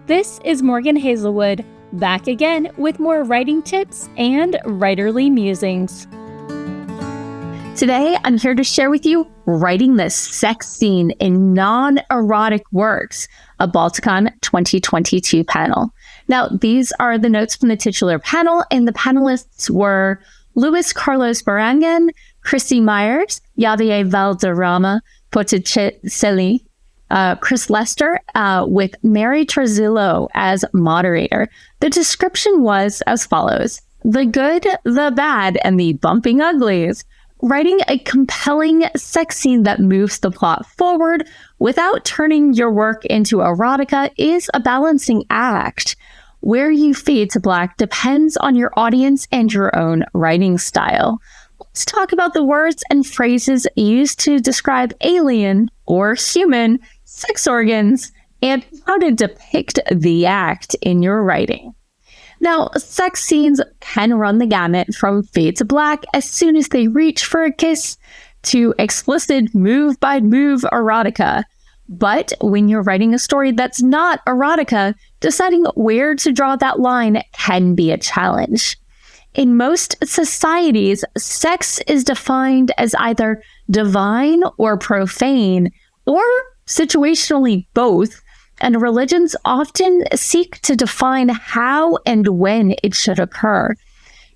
This is Morgan Hazelwood, back again with more writing tips and writerly musings. Today, I'm here to share with you writing the sex scene in non-erotic works, a Balticon 2022 panel. Now, these are the notes from the titular panel, and the panelists were Luis Carlos Barangan, Christy Myers, Javier Valderrama, Botticelli, Chris Lester, with Mary Trezillo as moderator. The description was as follows: the good, the bad, and the bumping uglies. Writing a compelling sex scene that moves the plot forward without turning your work into erotica is a balancing act. Where you fade to black depends on your audience and your own writing style. Let's talk about the words and phrases used to describe alien or human sex organs and how to depict the act in your writing. Now, sex scenes can run the gamut from fade to black as soon as they reach for a kiss to explicit move-by-move erotica. But when you're writing a story that's not erotica, deciding where to draw that line can be a challenge. In most societies, sex is defined as either divine or profane, or situationally both, and religions often seek to define how and when it should occur.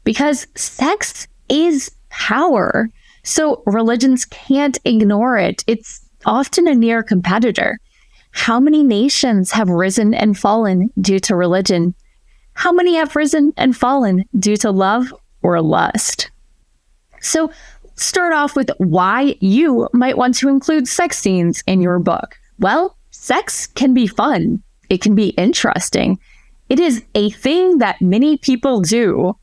Because sex is power, so religions can't ignore it. It's often a near competitor. How many nations have risen and fallen due to religion? How many have risen and fallen due to love or lust? So let's start off with why you might want to include sex scenes in your book. Well, sex can be fun. It can be interesting. It is a thing that many people do.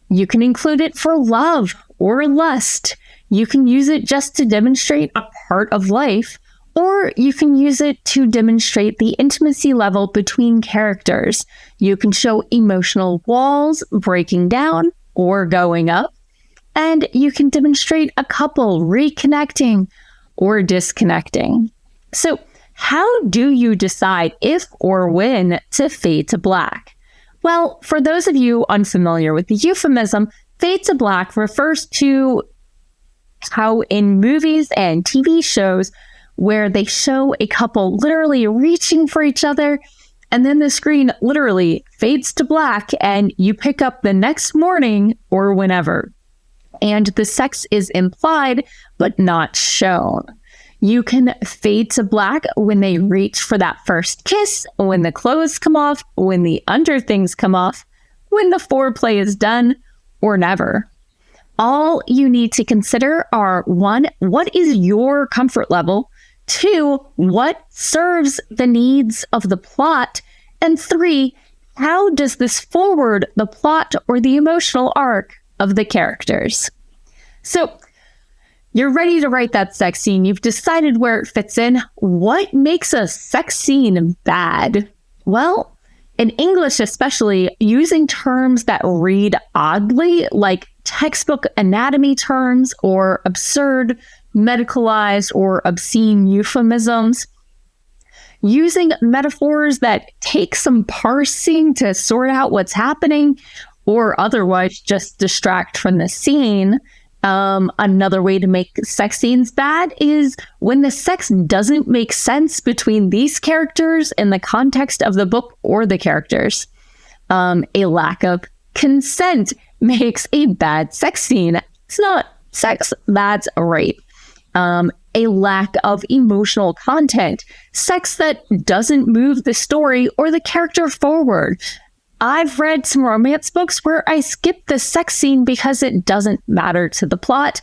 You can include it for love or lust. You can use it just to demonstrate a part of life, or you can use it to demonstrate the intimacy level between characters. You can show emotional walls breaking down or going up, and you can demonstrate a couple reconnecting or disconnecting. So, how do you decide if or when to fade to black? Well, for those of you unfamiliar with the euphemism, fade to black refers to how in movies and TV shows where they show a couple literally reaching for each other, and then the screen literally fades to black and you pick up the next morning or whenever. And the sex is implied but not shown. You can fade to black when they reach for that first kiss, when the clothes come off, when the underthings come off, when the foreplay is done, or never. All you need to consider are 1, what is your comfort level? 2, what serves the needs of the plot? And 3, how does this forward the plot or the emotional arc of the characters? So, you're ready to write that sex scene. You've decided where it fits in. What makes a sex scene bad? Well, in English especially, using terms that read oddly, like textbook anatomy terms or absurd, medicalized, or obscene euphemisms, using metaphors that take some parsing to sort out what's happening, or otherwise just distract from the scene. Another way to make sex scenes bad is when the sex doesn't make sense between these characters in the context of the book or the characters. A lack of consent makes a bad sex scene. It's not sex, that's rape. A lack of emotional content, sex that doesn't move the story or the character forward. I've read some romance books where I skipped the sex scene because it doesn't matter to the plot,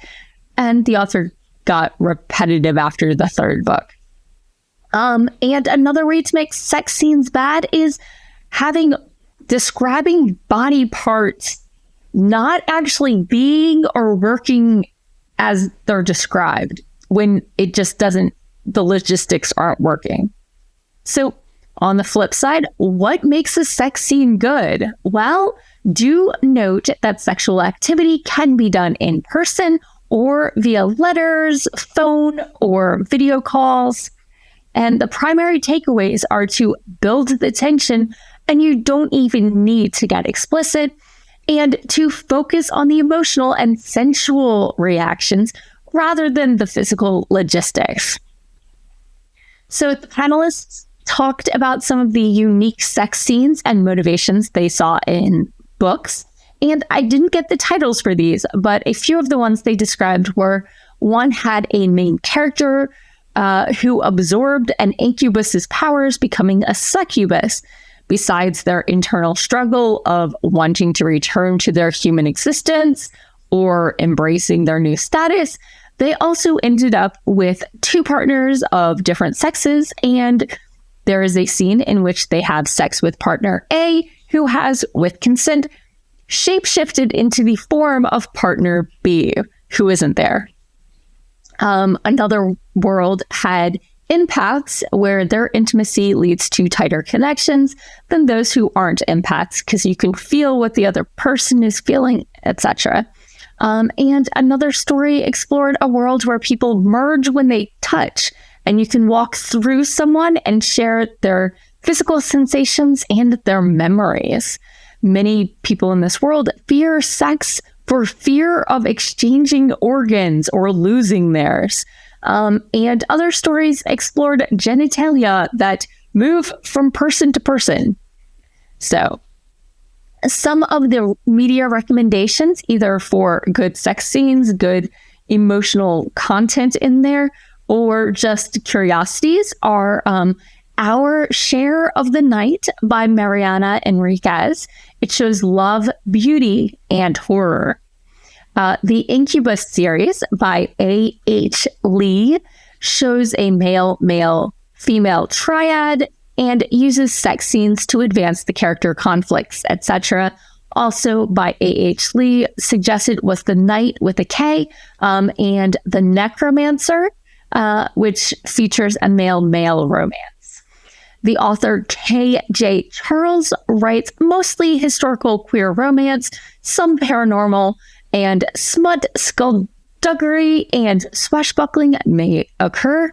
and the author got repetitive after the third book. And another way to make sex scenes bad is describing body parts not actually being or working as they're described, when it just doesn't, the logistics aren't working. So, on the flip side, what makes a sex scene good? Well, do note that sexual activity can be done in person or via letters, phone, or video calls. And the primary takeaways are to build the tension, and you don't even need to get explicit, and to focus on the emotional and sensual reactions rather than the physical logistics. So the panelists talked about some of the unique sex scenes and motivations they saw in books. And I didn't get the titles for these, but a few of the ones they described were: one had a main character who absorbed an incubus's powers, becoming a succubus. Besides their internal struggle of wanting to return to their human existence or embracing their new status, they also ended up with two partners of different sexes, and there is a scene in which they have sex with partner A, who has, with consent, shapeshifted into the form of partner B, who isn't there. Another world had empaths, where their intimacy leads to tighter connections than those who aren't empaths, because you can feel what the other person is feeling, etc. And another story explored a world where people merge when they touch, and you can walk through someone and share their physical sensations and their memories. Many people in this world fear sex for fear of exchanging organs or losing theirs. And other stories explored genitalia that move from person to person. So, some of the media recommendations, either for good sex scenes, good emotional content in there, or just curiosities, are Our Share of the Night by Mariana Enriquez. It shows love, beauty, and horror. The Incubus series by A.H. Lee shows a male-male female triad and uses sex scenes to advance the character conflicts, etc. Also by A.H. Lee, suggested was The Night with a K, and The Necromancer, which features a male-male romance. The author K.J. Charles writes mostly historical queer romance, some paranormal, and smut, skullduggery, and swashbuckling may occur.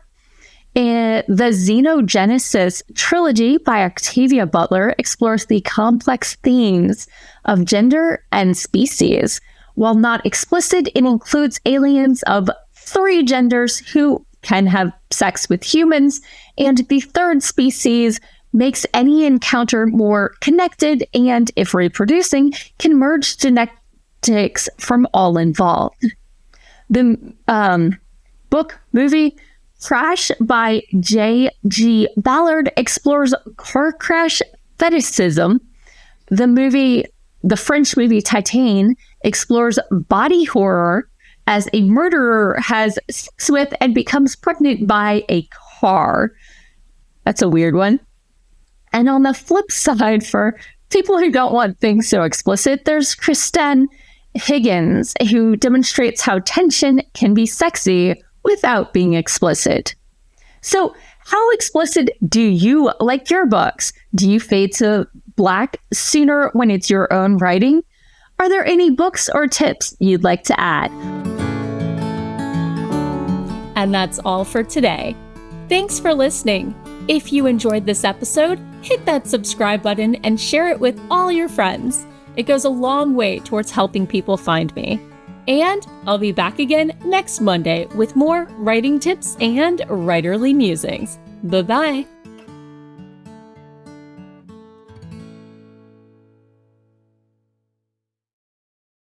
The XenoGenesis trilogy by Octavia Butler explores the complex themes of gender and species. While not explicit, it includes aliens of 3 genders who can have sex with humans, and the third species makes any encounter more connected and, if reproducing, can merge genetics from all involved. The movie Crash by J.G. Ballard explores car crash fetishism. The French movie Titane explores body horror as a murderer has sex with and becomes pregnant by a car. That's a weird one. And on the flip side, for people who don't want things so explicit, there's Kristan Higgins, who demonstrates how tension can be sexy without being explicit. So, how explicit do you like your books? Do you fade to black sooner when it's your own writing? Are there any books or tips you'd like to add? And that's all for today. Thanks for listening. If you enjoyed this episode, hit that subscribe button and share it with all your friends. It goes a long way towards helping people find me. And I'll be back again next Monday with more writing tips and writerly musings. Bye-bye.